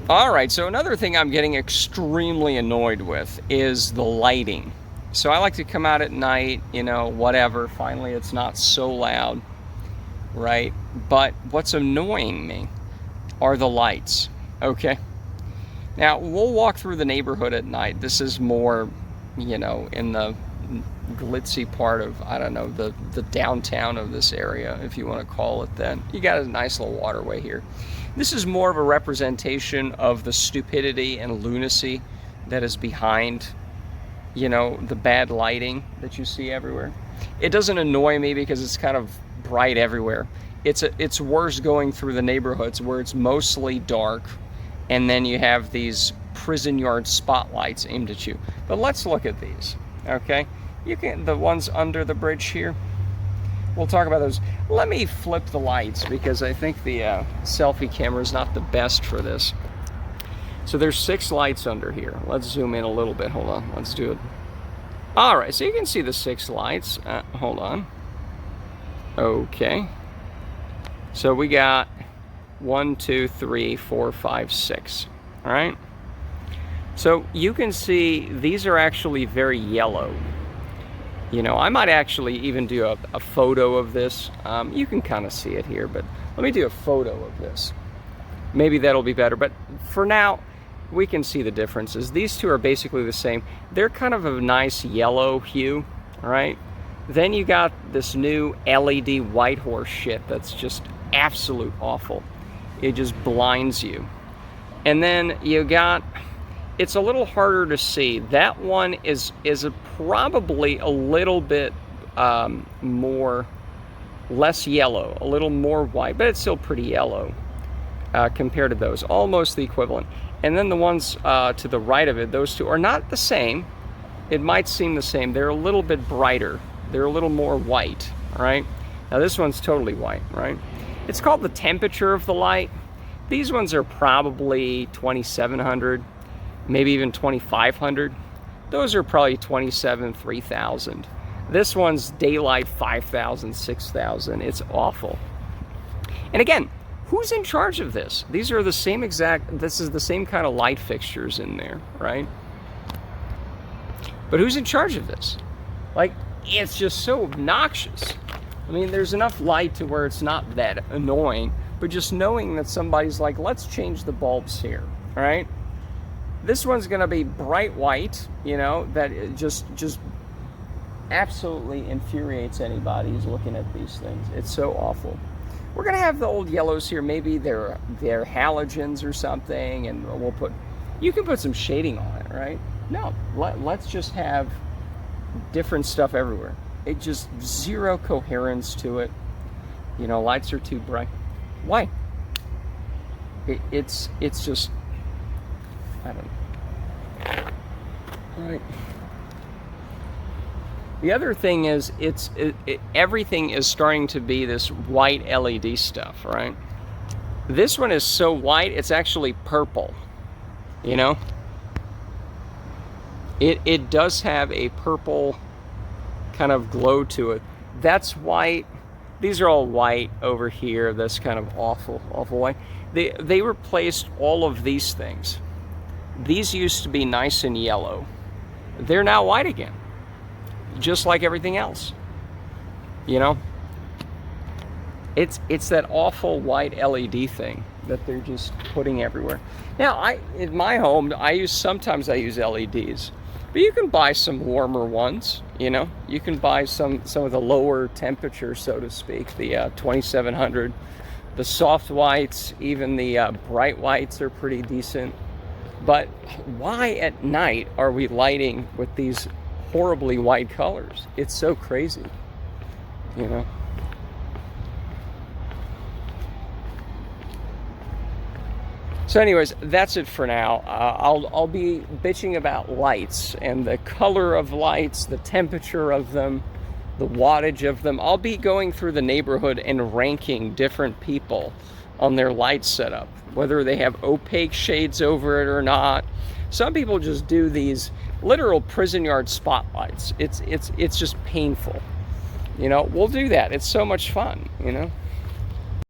All right, so another thing I'm getting extremely annoyed with is the lighting. So I like to come out at night, you know, whatever. Finally, it's not so loud, right? But what's annoying me are the lights, okay? Now, we'll walk through the neighborhood at night. This is more, you know, in the glitzy part of, I don't know, the downtown of this area, if you want to call it that. You got a nice little waterway here. This is more of a representation of the stupidity and lunacy that is behind, you know, the bad lighting that you see everywhere. It doesn't annoy me because it's kind of bright everywhere. It's worse going through the neighborhoods where it's mostly dark, and then you have these prison yard spotlights aimed at you. But let's look at these, okay? You can, the ones under the bridge here, we'll talk about those. Let me flip the lights because I think the selfie camera is not the best for this. So there's 6 lights under here. Let's zoom in a little bit. Hold on, let's do it. All right, so you can see the 6 lights. Hold on. Okay. So we got 1, 2, 3, 4, 5, 6. All right. So you can see these are actually very yellow. You know, I might actually even do a photo of this. You can kind of see it here, but let me do a photo of this. Maybe that'll be better. But for now, we can see the differences. These two are basically the same. They're kind of a nice yellow hue, all right? Then you got this new LED white horse shit that's just absolute awful. It just blinds you. And then you got, it's a little harder to see. That one is probably a little bit less yellow, a little more white, but it's still pretty yellow compared to those, almost the equivalent. And then the ones to the right of it, those two are not the same. It might seem the same. They're a little bit brighter. They're a little more white, all right? Now this one's totally white, right? It's called the temperature of the light. These ones are probably 2,700, maybe even 2,500. Those are probably 27, 3,000. This one's daylight 5,000, 6,000. It's awful. And again, who's in charge of this? These are the same exact, this is the same kind of light fixtures in there, right? But who's in charge of this? Like, it's just so obnoxious. I mean, there's enough light to where it's not that annoying, but just knowing that somebody's like, let's change the bulbs here, all right? This one's gonna be bright white, you know, that it just absolutely infuriates anybody who's looking at these things. It's so awful. We're gonna have the old yellows here. Maybe they're halogens or something, and we'll put, you can put some shading on it, right? No, let's just have different stuff everywhere. It just zero coherence to it. You know, lights are too bright. Why? It's just, I don't know. All right. The other thing is, everything is starting to be this white LED stuff, right? This one is so white, it's actually purple, you know? It does have a purple kind of glow to it. That's white. These are all white over here. That's kind of awful white. They replaced all of these things. These used to be nice and yellow. They're now white again, just like everything else. You know, it's that awful white LED thing that they're just putting everywhere. Now, in my home, sometimes I use LEDs, but you can buy some warmer ones. You know, you can buy some of the lower temperature, so to speak, the 2700, the soft whites, even the bright whites are pretty decent. But why at night are we lighting with these horribly white colors? It's so crazy, you know. So anyways, that's it for now. I'll be bitching about lights and the color of lights, the temperature of them, the wattage of them. I'll be going through the neighborhood and ranking different people on their light setup, whether they have opaque shades over it or not. Some people just do these literal prison yard spotlights. It's just painful. You know, we'll do that. It's so much fun, you know.